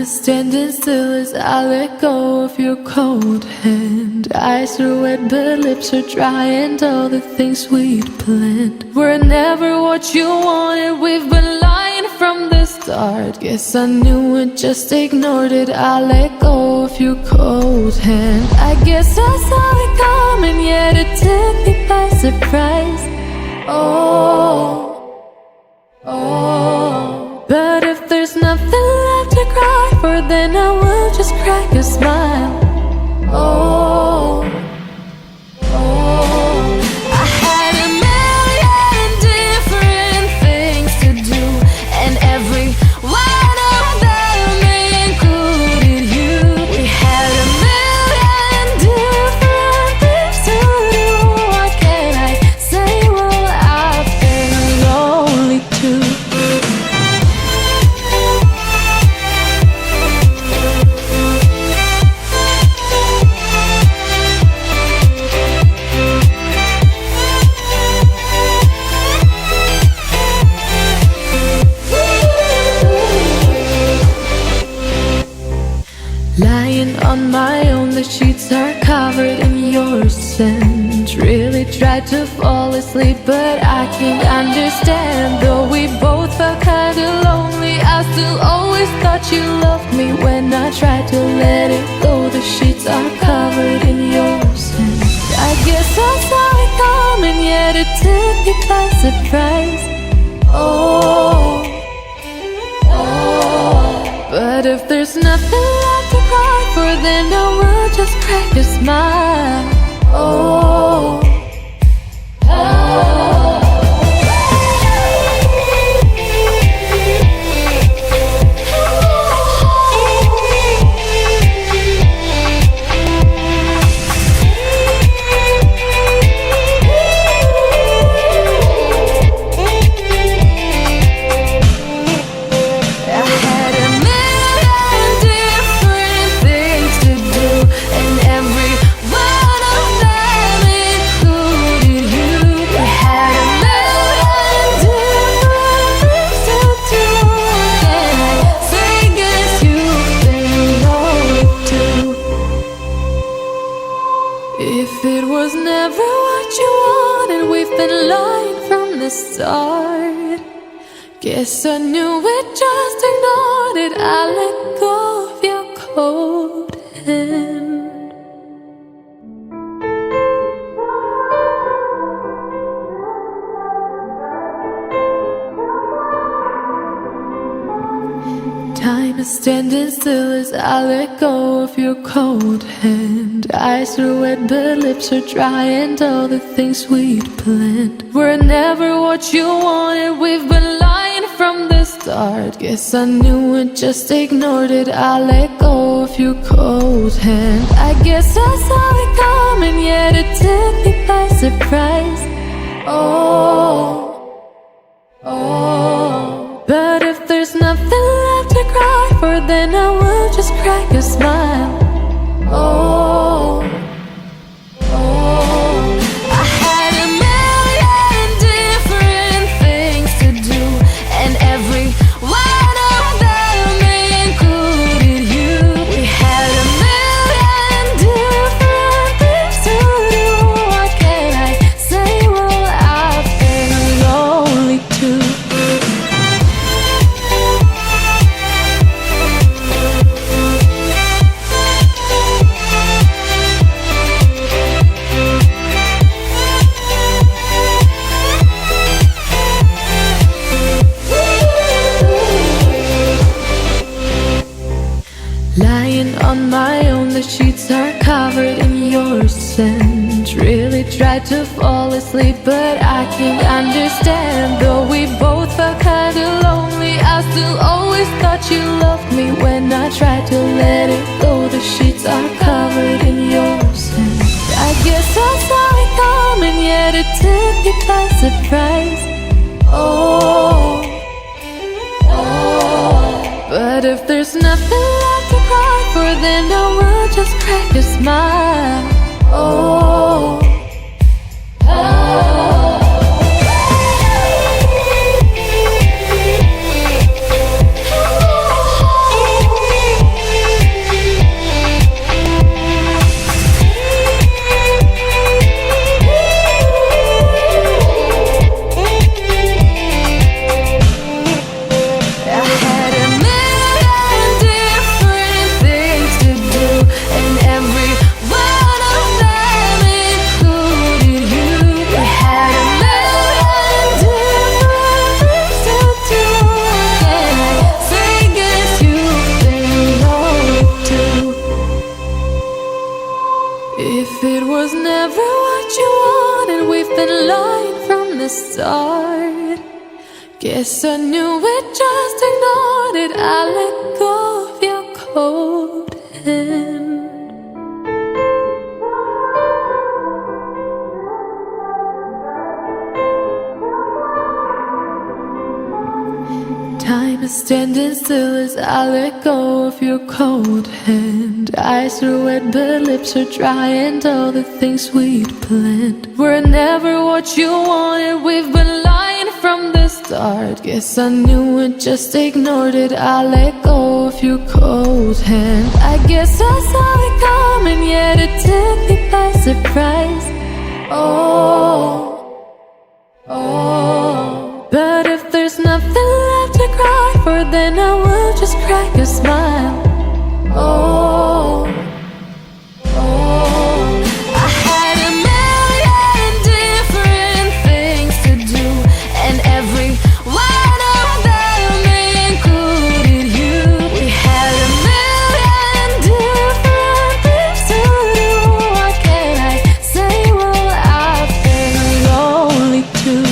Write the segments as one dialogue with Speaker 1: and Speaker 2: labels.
Speaker 1: standing still as I let go of your cold hand. Eyes are wet but lips are dry, and all the things we'd planned were never what you wanted. We've been lying from the start. Guess I knew it, just ignored it. I let go of your cold hand. I guess I saw it coming, yet it took me by surprise. But if there's nothing left to cry for, then I will just crack a smile. I had a million different things to do, and every one of them included you. We had a million different things to do. What can I say? Well, I've been lonely too. Lying on my own, the sheets are covered in your scent. Really tried to fall asleep, but I can't understand. Though we both felt kinda lonely, I still always thought you loved me. When I tried to let it go, the sheets are covered in your scent. I guess I saw it coming, yet it took me by surprise. But if there's nothing left to cry for, then I will just crack a smile. If it was never what you wanted, we've been lying from the start. Guess I knew it, just ignored it. I let go of your cold hand. Time is standing still as I let go of your cold hand. Eyes are wet but lips are dry, and all the things we'd planned were never what you wanted. We've been lying from the start. Guess I knew it, just ignored it. I let go of your cold hand. I guess I saw it coming, yet it took me by surprise. But if there's nothing left to cry for, then I will just crack a smile. I had a million different things to do, and every one of them included you. We had a million different things to do. What can I say? Well, I've been lonely too. Lying on my own, the sheets are covered in your scent. Really tried to fall asleep, but I can't understand. Though we both felt kinda lonely, I still always thought you loved me. When I tried to let it go, the sheets are covered in your scent. I guess I saw it coming, yet it took me by surprise. But if there's nothing left to cry for, then I will just crack a smile. was never what you wanted. We've been lying from the start. Guess I knew it, just ignored it. I let go of your cold hand. Time is standing still as I let go of your cold hand. Eyes are wet but lips are dry, and all the things we'd planned were never what you wanted. We've been lying from the start. Guess I knew it, just ignored it. I let go of your cold hand. I guess I saw it coming, yet it took me by surprise. Oh, but if there's nothing left to cry for, then I will just crack a smile. I had a million different things to do, and every one of them included you. We had a million different things to do. What can I say? Well, I've been lonely too.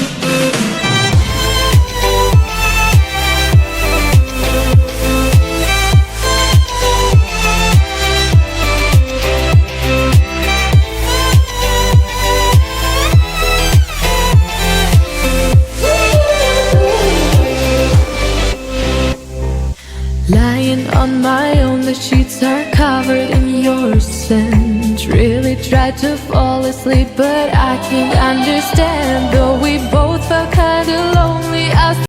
Speaker 1: Lying on my own, the sheets are covered in your scent. Really tried to fall asleep, but I can't understand. Though we both felt kinda lonely, I